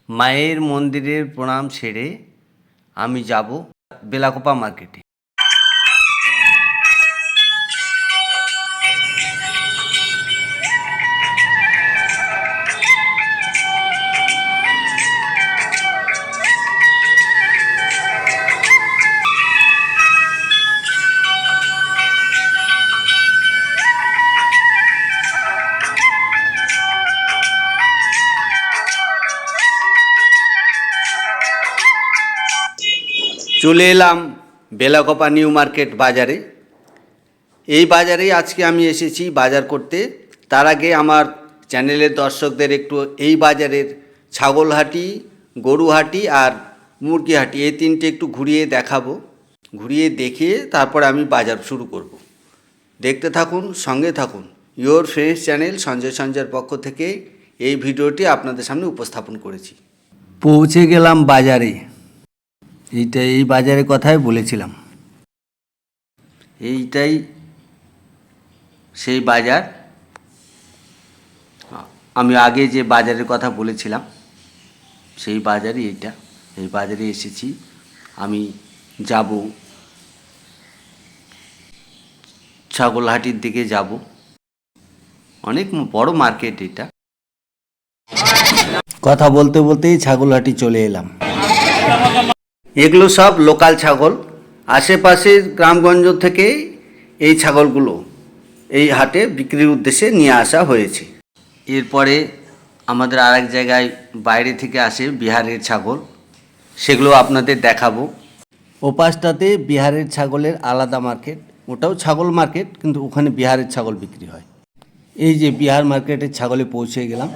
মায়ের মন্দিরের প্রণাম সেরে আমি যাব বেলাকোপা মার্কেটে। চলে এলাম বেলাকোপা নিউ মার্কেট বাজারে। এই বাজারেই আজকে আমি এসেছি বাজার করতে। তার আগে আমার চ্যানেলের দর্শকদের একটু এই বাজারের ছাগলহাটি, গরুহাটি আর মুরগিহাটি এই তিনটে একটু ঘুরিয়ে দেখাবো। ঘুরিয়ে দেখিয়ে তারপর আমি বাজার শুরু করব। দেখতে থাকুন, সঙ্গে থাকুন। ইয়োর ফ্রেন্ডস চ্যানেল সঞ্জয়ের পক্ষ থেকে এই ভিডিওটি আপনাদের সামনে উপস্থাপন করেছি। পৌঁছে গেলাম বাজারে। এই বাজারের কথাই বলেছিলাম, এইটাই সেই বাজার। আমি আগে যে বাজারের কথা বলেছিলাম সেই বাজারই এইটা। এই বাজারে এসেছি, আমি যাব ছাগলহাটির দিকে যাব। অনেক বড় মার্কেট এটা। কথা বলতে বলতেই ছাগলহাটি চলে এলাম। এগুলো সব লোকাল ছাগল। আশেপাশের গ্রামগঞ্জ থেকে এই ছাগলগুলো এই হাটে বিক্রির উদ্দেশ্যে নিয়ে আসা হয়েছে। এরপরে আমাদের আরেক জায়গায় বাইরে থেকে আসে বিহারের ছাগল, সেগুলো আপনাদের দেখাবো। ওপাশটাতে বিহারের ছাগলের আলাদা মার্কেট, ওটাও ছাগল মার্কেট, কিন্তু ওখানে বিহারের ছাগল বিক্রি হয়। এই যে বিহার মার্কেটের ছাগলে পৌঁছে গেলাম।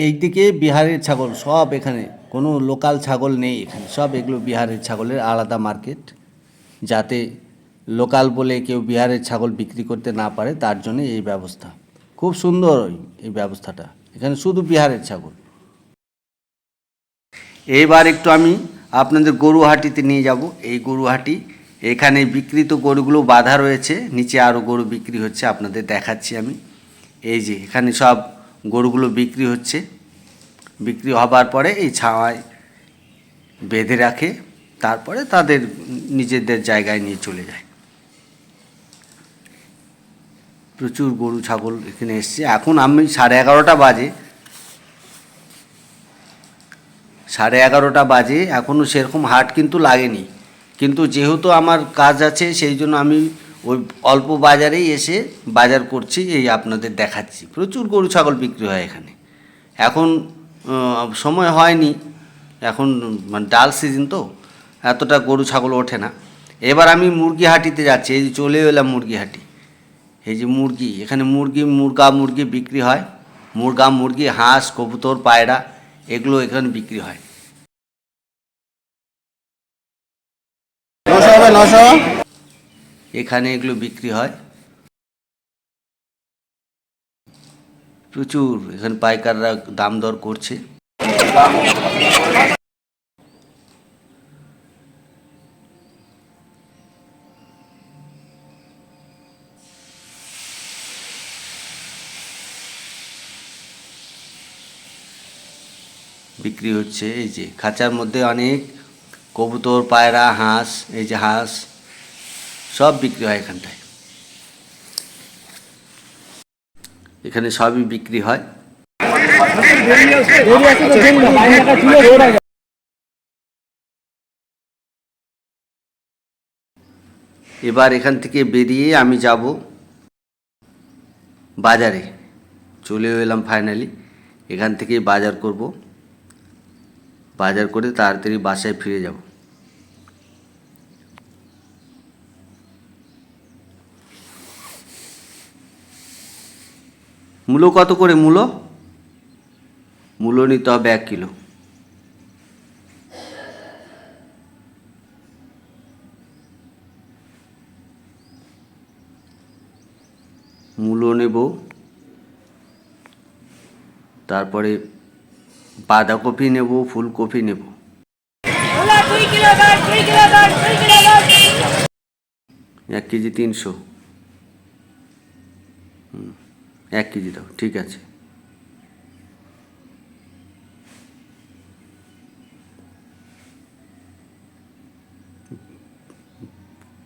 এইদিকে বিহারের ছাগল সব, এখানে কোনো লোকাল ছাগল নেই, এখানে সব এগুলো বিহারের ছাগলের আলাদা মার্কেট, যাতে লোকাল বলে কেউ বিহারের ছাগল বিক্রি করতে না পারে তার জন্য এই ব্যবস্থা। খুব সুন্দর এই ব্যবস্থাটা, এখানে শুধু বিহারের ছাগল। এইবার একটু আমি আপনাদের গরুহাটিতে নিয়ে যাব। এই গরুহাটি, এখানে বিক্রিত গরুগুলো বাঁধা রয়েছে, নিচে আরও গরু বিক্রি হচ্ছে, আপনাদের দেখাচ্ছি আমি। এই যে এখানে সব গরুগুলো বিক্রি হচ্ছে। বিক্রি হবার পরে এই ছাওয়ায় বেঁধে রাখে, তারপরে তাদের নিজেদের জায়গায় নিয়ে চলে যায়। প্রচুর গরু ছাগল এখানে এসছে। এখন আমি 11:30 বাজে, 11:30 বাজে, এখনও সেরকম হাট কিন্তু লাগেনি। কিন্তু যেহেতু আমার কাজ আছে সেই জন্য আমি ওই অল্প বাজারেই এসে বাজার করছি, এই আপনাদের দেখাচ্ছি। প্রচুর গরু ছাগল বিক্রি হয় এখানে। এখন সময় হয়নি, এখন মানে ডাল সিজন তো, এতটা গরু ছাগল ওঠে না। এবার আমি মুরগিহাটিতে যাচ্ছি। এই যে চলে এলাম মুরগিহাটি। এই যে মুরগি, এখানে মুরগি বিক্রি হয়। মুরগি, হাঁস, কবুতর, পায়রা এগুলো এখানে বিক্রি হয়। 900 এখানে এগুলো বিক্রি হয়। প্রচুর এখানে পাইকাররা দাম দর করছে। বিক্রি হচ্ছে এই যে খাঁচার মধ্যে অনেক কবুতর, পায়রা, হাঁস, এই যে হাঁস সব বিক্রি হয় এখানটায়। এখানে সবই বিক্রি হয়। এবার এখান থেকে বেরিয়ে আমি যাব বাজারে। চলে এলাম ফাইনালি। এখান থেকে বাজার করব, বাজার করে তাড়াতাড়ি বাসায় ফিরে যাব। মূলো কত করে? মূলো নিতে হবে 1 কিলো। মূলো নেব, তারপরে বাঁধাকপি নেব, ফুলকপি নেব। 1 কেজি 300। 1 কেজি দাও, ঠিক আছে।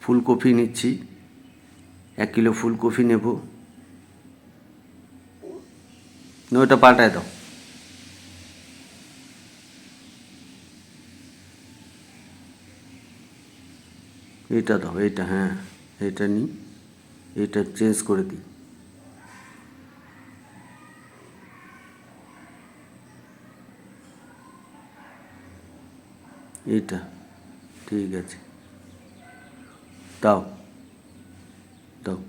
ফুলকপি নিচ্ছি, 1 কিলো ফুলকপি নেব। ওটা পাল্টায় দাও। এটা দাও, এটা, হ্যাঁ এটা নিই, এটা চেঞ্জ করে দিই। এটা ঠিক আছে, দাও দাও।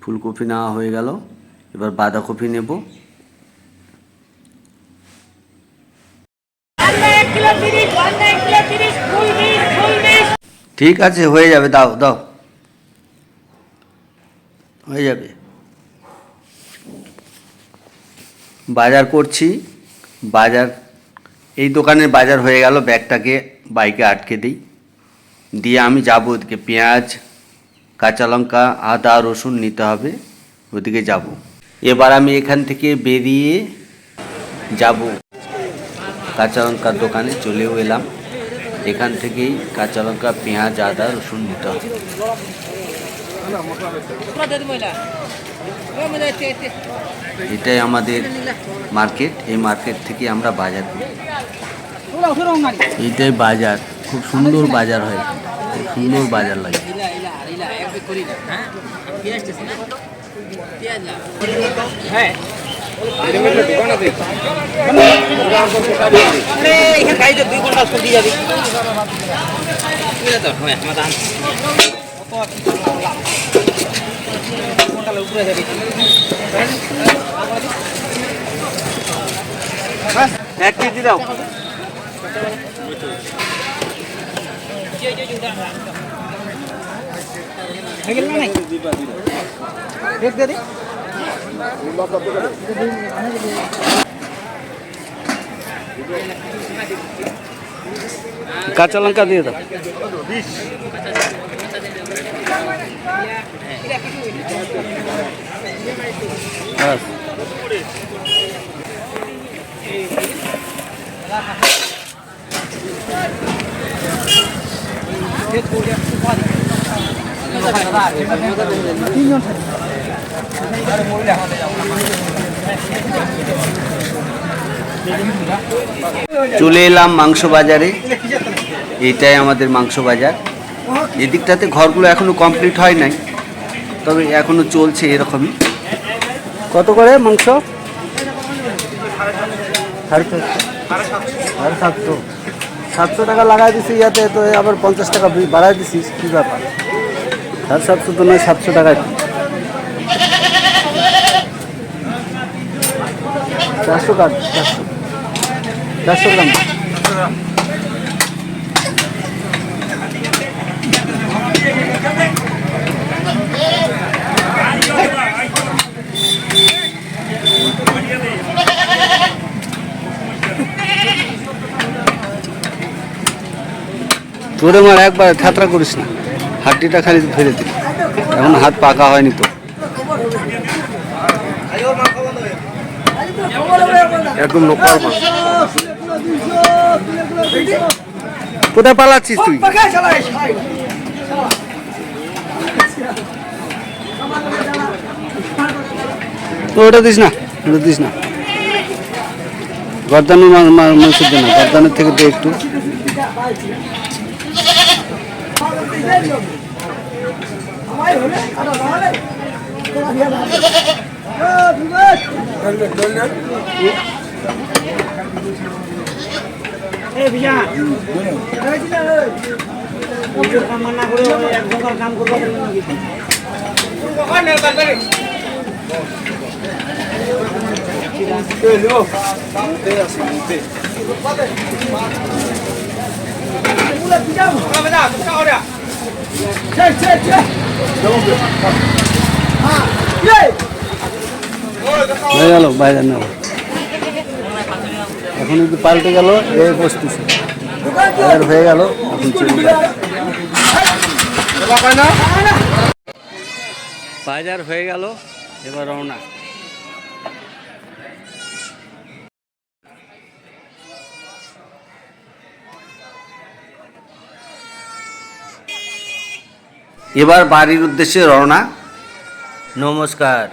ফুলকপি নেওয়া হয়ে গেল, এবার বাঁধাকপি নেব। ঠিক আছে, হয়ে যাবে, দাও দাও, হয়ে যাবে। বাজার করছি, বাজার এই দোকানের বাজার হয়ে গেল। ব্যাগটাকে বাইকে আটকে দিই, দিয়ে আমি যাবো ওদিকে। পেঁয়াজ, কাঁচা লঙ্কা, আদা, রসুন নিতে হবে, ওদিকে যাব। এবার আমি এখান থেকে বেরিয়ে যাব কাঁচা লঙ্কার দোকানে, চলেও এলাম। এখান থেকেই কাঁচা লঙ্কা, পেঁয়াজ, আদা, রসুন নিতে হবে। এটাই আমাদের মার্কেট, এই মার্কেট থেকে আমরা বাজার করি। এইটাই বাজার, খুব সুন্দর বাজার হয়, খুব সুন্দর বাজার লাগে। এক কেজি দাও। কাঁচা লঙ্কা দিয়ে দাও। চলে এলাম মাংস বাজারে, এটাই আমাদের মাংস বাজার। এদিকটাতে ঘরগুলো এখনো কমপ্লিট হয় নাই, তবে এখনো চলছে এরকমই। কত করে মাংস? 750। 700 টাকা লাগাই দিছি ইয়াতে, তো আবার 50 টাকা বাড়াই দিছিস, কী ব্যাপার? 750 তো নয়, 700 টাকায়। 400 কাট, 400 গ্রাম। তোরে মার একবার খাতরা করিস না, হাড্ডিটা খালি ফেলে দিই, এখন হাত পাকা হয়নি তো। একদম লোকাল মাছ। কোথায় পালাচ্ছিস তুই? ওটা দিস না, ওটা দিস না। গর্দানের মাংসের জন্য, গর্দানের থেকে তো একটু। হয়ে গেল বাইরে না, এখন একটু পাল্টে গেল, এই বসতেছে বাজার হয়ে গেল, এখন চলে বাজার হয়ে গেল, এবার রওনা। এবার বাড়ির উদ্দেশ্যে রওনা। নমস্কার।